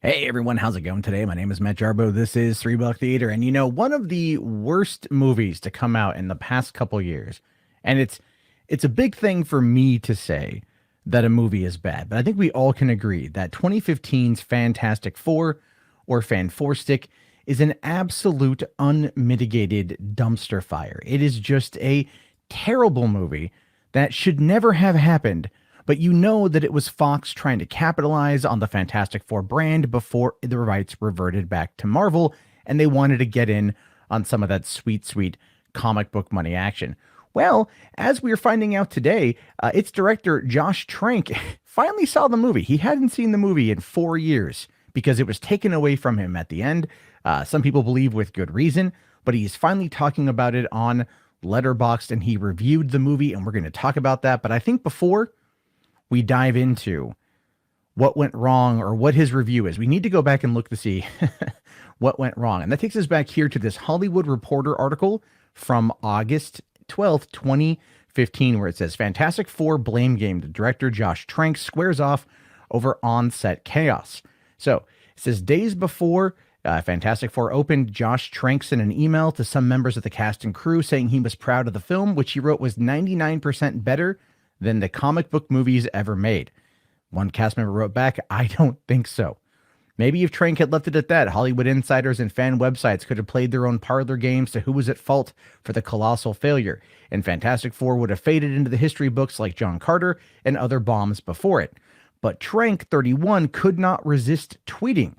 Hey everyone, how's it going today? My name is Matt Jarbo. This is Three Buck Theater, and one of the worst movies to come out in the past couple years, and it's a big thing for me to say that a movie is bad, but I think we all can agree that 2015's Fantastic Four or Fan4Stick is an absolute unmitigated dumpster fire. It is just a terrible movie that should never have happened, but you know that it was Fox trying to capitalize on the Fantastic Four brand before the rights reverted back to Marvel, and they wanted to get in on some of that sweet, sweet comic book money action. Well, as we're finding out today, its director, Josh Trank, finally saw the movie. He hadn't seen the movie in 4 years because it was taken away from him at the end. Some people believe with good reason, but he's finally talking about it on Letterboxd, and he reviewed the movie, and we're going to talk about that. But I think before we dive into what went wrong or what his review is, we need to go back and look to see what went wrong. And that takes us back here to this Hollywood Reporter article from August 12th, 2015, where it says Fantastic Four blame game. The director Josh Trank squares off over on-set chaos. So it says days before Fantastic Four opened, Josh Trank sent an email to some members of the cast and crew saying he was proud of the film, which he wrote was 99% better than the comic book movies ever made. One cast member wrote back, "I don't think so." Maybe if Trank had left it at that, Hollywood insiders and fan websites could have played their own parlor games to who was at fault for the colossal failure, and Fantastic Four would have faded into the history books like John Carter and other bombs before it. But Trank, 31, could not resist tweeting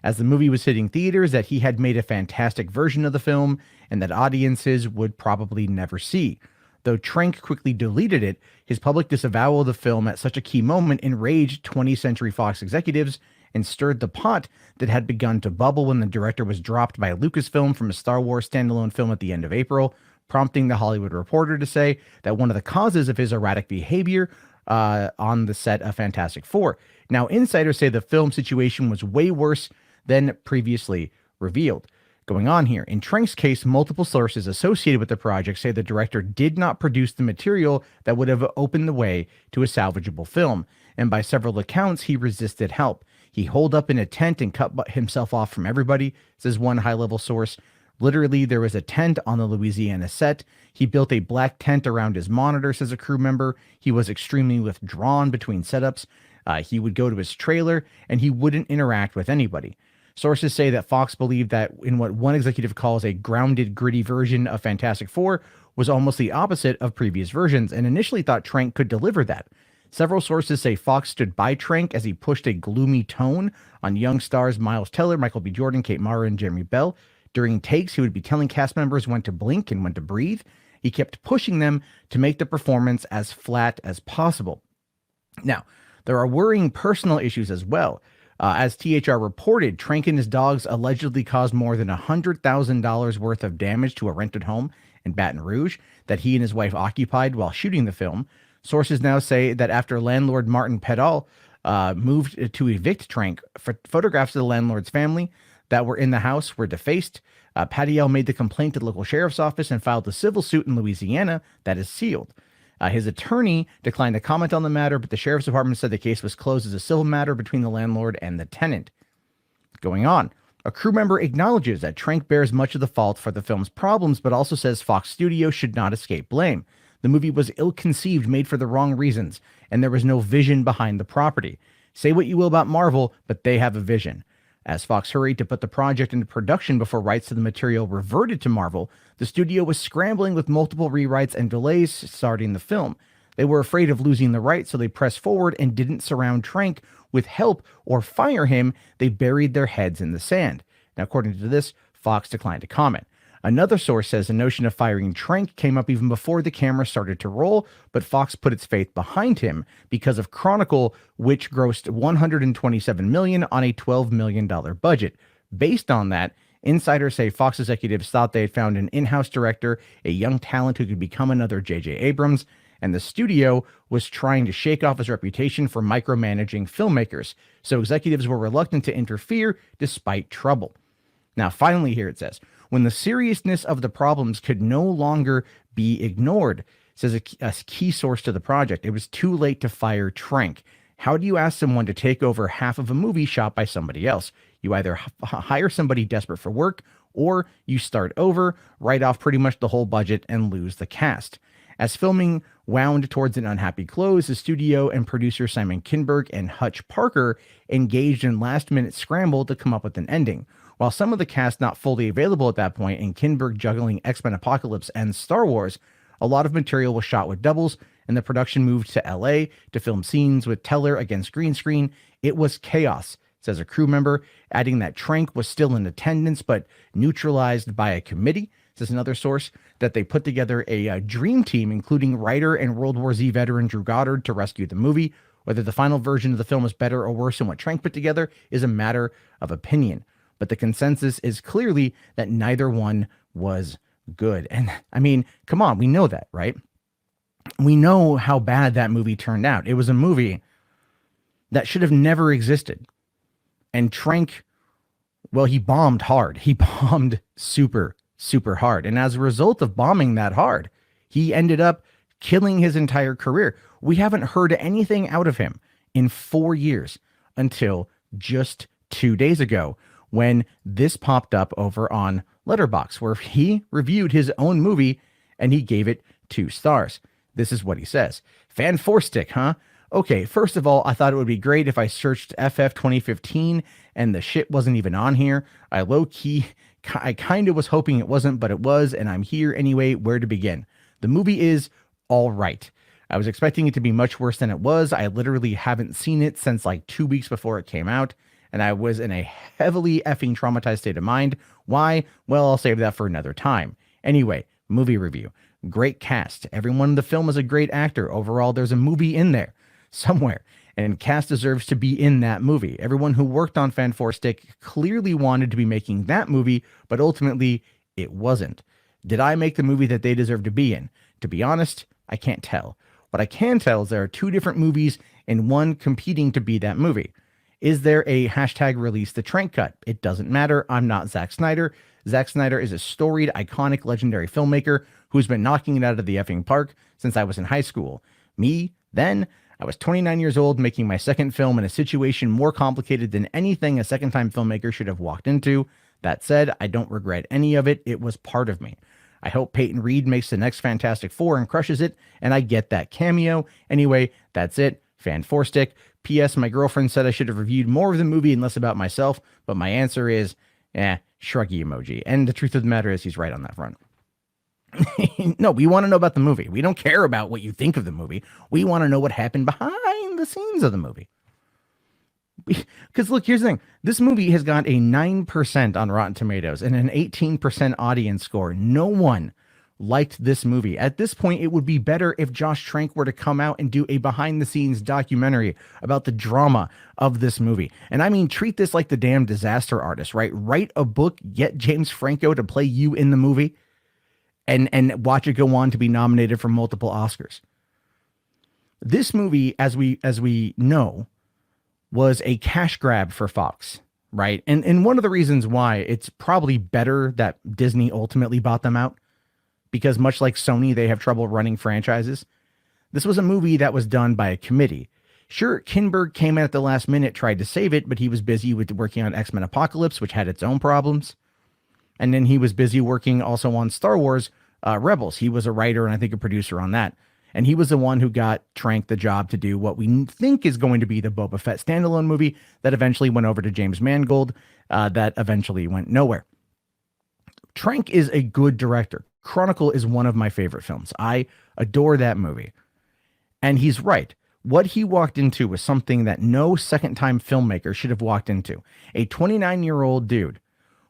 as the movie was hitting theaters that he had made a fantastic version of the film and that audiences would probably never see. Though Trank quickly deleted it, his public disavowal of the film at such a key moment enraged 20th Century Fox executives and stirred the pot that had begun to bubble when the director was dropped by Lucasfilm from a Star Wars standalone film at the end of April, prompting the Hollywood Reporter to say that one of the causes of his erratic behavior on the set of Fantastic Four. Now, insiders say the film situation was way worse than previously revealed. Going on here, in Trank's case, multiple sources associated with the project say the director did not produce the material that would have opened the way to a salvageable film, and by several accounts, he resisted help. He holed up in a tent and cut himself off from everybody, says one high-level source. Literally, there was a tent on the Louisiana set. He built a black tent around his monitor, says a crew member. He was extremely withdrawn between setups. He would go to his trailer, and he wouldn't interact with anybody. Sources say that Fox believed that in what one executive calls a grounded, gritty version of Fantastic Four was almost the opposite of previous versions, and initially thought Trank could deliver that. Several sources say Fox stood by Trank as he pushed a gloomy tone on young stars Miles Teller, Michael B. Jordan, Kate Mara, and Jeremy Bell. During takes, he would be telling cast members when to blink and when to breathe. He kept pushing them to make the performance as flat as possible. Now, there are worrying personal issues as well. As THR reported, Trank and his dogs allegedly caused more than $100,000 worth of damage to a rented home in Baton Rouge that he and his wife occupied while shooting the film. Sources now say that after landlord Martin Pedal moved to evict Trank, photographs of the landlord's family that were in the house were defaced. Padiel made the complaint to the local sheriff's office and filed a civil suit in Louisiana that is sealed. His attorney declined to comment on the matter, but the sheriff's department said the case was closed as a civil matter between the landlord and the tenant. Going on, a crew member acknowledges that Trank bears much of the fault for the film's problems, but also says Fox Studios should not escape blame. The movie was ill-conceived, made for the wrong reasons, and there was no vision behind the property. Say what you will about Marvel, but they have a vision. As Fox hurried to put the project into production before rights to the material reverted to Marvel, the studio was scrambling with multiple rewrites and delays starting the film. They were afraid of losing the rights, so they pressed forward and didn't surround Trank with help or fire him. They buried their heads in the sand. Now, according to this, Fox declined to comment. Another source says the notion of firing Trank came up even before the camera started to roll, but Fox put its faith behind him because of Chronicle, which grossed $127 million on a $12 million budget. Based on that, insiders say Fox executives thought they had found an in-house director, a young talent who could become another J.J. Abrams, and the studio was trying to shake off his reputation for micromanaging filmmakers, so executives were reluctant to interfere despite trouble. Now, finally, here it says, when the seriousness of the problems could no longer be ignored, says a key source to the project, it was too late to fire Trank. How do you ask someone to take over half of a movie shot by somebody else? You either hire somebody desperate for work, or you start over, write off pretty much the whole budget, and lose the cast. As filming wound towards an unhappy close, the studio and producer Simon Kinberg and Hutch Parker engaged in last-minute scramble to come up with an ending. While some of the cast not fully available at that point, and Kinberg juggling X-Men Apocalypse and Star Wars, a lot of material was shot with doubles, and the production moved to LA to film scenes with Teller against green screen. It was chaos, says a crew member, adding that Trank was still in attendance but neutralized by a committee, says another source, that they put together a dream team, including writer and World War Z veteran Drew Goddard, to rescue the movie. Whether the final version of the film is better or worse than what Trank put together is a matter of opinion. But the consensus is clearly that neither one was good. And I mean, come on, we know that, right? We know how bad that movie turned out. It was a movie that should have never existed. And Trank, well, he bombed hard. He bombed super, super hard. And as a result of bombing that hard, he ended up killing his entire career. We haven't heard anything out of him in 4 years until just 2 days ago, when this popped up over on Letterboxd, where he reviewed his own movie and he gave it 2 stars. This is what he says. FANT4STICK, huh? Okay, first of all, I thought it would be great if I searched FF 2015 and the shit wasn't even on here. I kind of was hoping it wasn't, but it was, and I'm here anyway. Where to begin? The movie is all right. I was expecting it to be much worse than it was. I literally haven't seen it since like 2 weeks before it came out, and I was in a heavily effing traumatized state of mind. Why? Well, I'll save that for another time. Anyway, movie review. Great cast. Everyone in the film is a great actor. Overall, there's a movie in there somewhere, and cast deserves to be in that movie. Everyone who worked on FANT4STICK clearly wanted to be making that movie, but ultimately it wasn't. Did I make the movie that they deserve to be in? To be honest, I can't tell. What I can tell is there are 2 different movies and one competing to be that movie. Is there a hashtag release the Trank cut? It doesn't matter. I'm not Zack Snyder. Zack Snyder is a storied, iconic, legendary filmmaker who's been knocking it out of the effing park since I was in high school. Me, then, I was 29 years old, making my second film in a situation more complicated than anything a second-time filmmaker should have walked into. That said, I don't regret any of it. It was part of me. I hope Peyton Reed makes the next Fantastic Four and crushes it, and I get that cameo. Anyway, that's it. FANT4STICK. P.S. My girlfriend said I should have reviewed more of the movie and less about myself, but my answer is, shruggy emoji. And the truth of the matter is he's right on that front. No, we want to know about the movie. We don't care about what you think of the movie. We want to know what happened behind the scenes of the movie. Because look, here's the thing. This movie has got a 9% on Rotten Tomatoes and an 18% audience score. No one liked this movie. At this point, it would be better if Josh Trank were to come out and do a behind-the-scenes documentary about the drama of this movie. And I mean, treat this like the damn Disaster Artist, right? Write a book, get James Franco to play you in the movie, and watch it go on to be nominated for multiple Oscars. This movie, as we know, was a cash grab for Fox, right? And one of the reasons why it's probably better that Disney ultimately bought them out, because much like Sony, they have trouble running franchises. This was a movie that was done by a committee. Sure, Kinberg came in at the last minute, tried to save it, but he was busy with working on X-Men Apocalypse, which had its own problems. And then he was busy working also on Star Wars Rebels. He was a writer and I think a producer on that. And he was the one who got Trank the job to do what we think is going to be the Boba Fett standalone movie that eventually went over to James Mangold, that eventually went nowhere. Trank is a good director. Chronicle is one of my favorite films. I adore that movie. And he's right. What he walked into was something that no second-time filmmaker should have walked into. A 29-year-old dude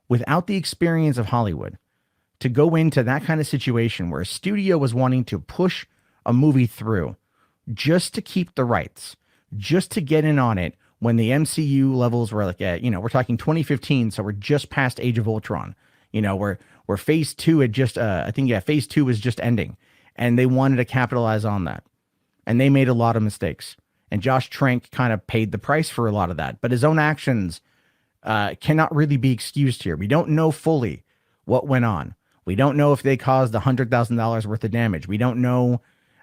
without the experience of Hollywood to go into that kind of situation where a studio was wanting to push a movie through just to keep the rights, just to get in on it when the MCU levels were like, we're talking 2015, so we're just past Age of Ultron, where phase 2 had just, phase 2 was just ending, and they wanted to capitalize on that. And they made a lot of mistakes. And Josh Trank kind of paid the price for a lot of that, but his own actions cannot really be excused here. We don't know fully what went on. We don't know if they caused $100,000 worth of damage. We don't know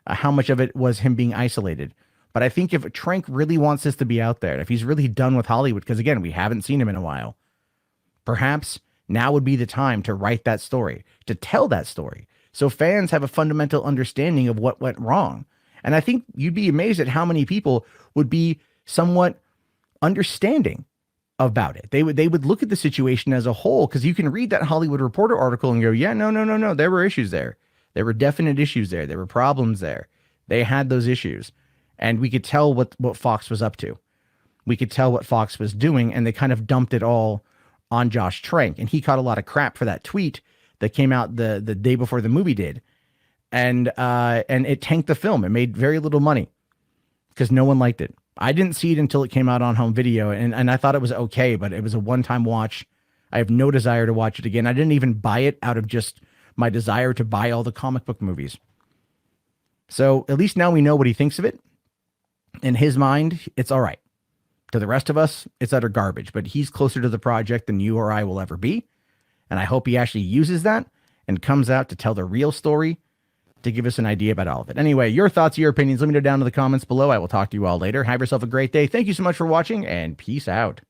how much of it was him being isolated. But I think if Trank really wants this to be out there, if he's really done with Hollywood, because again, we haven't seen him in a while, perhaps now would be the time to write that story, to tell that story, so fans have a fundamental understanding of what went wrong. And I think you'd be amazed at how many people would be somewhat understanding about it. They would look at the situation as a whole, because you can read that Hollywood Reporter article and go, yeah, no, there were issues there. There were definite issues there. There were problems there. They had those issues. And we could tell what Fox was up to. We could tell what Fox was doing, and they kind of dumped it all on Josh Trank. And he caught a lot of crap for that tweet that came out the day before the movie did. And it tanked the film. It made very little money because no one liked it. I didn't see it until it came out on home video, and I thought it was okay, but it was a one-time watch. I have no desire to watch it again. I didn't even buy it out of just my desire to buy all the comic book movies. So at least now we know what he thinks of it. In his mind, it's all right. To the rest of us, it's utter garbage, but he's closer to the project than you or I will ever be. And I hope he actually uses that and comes out to tell the real story, to give us an idea about all of it. Anyway, your thoughts, your opinions, let me know down in the comments below. I will talk to you all later. Have yourself a great day. Thank you so much for watching, and peace out.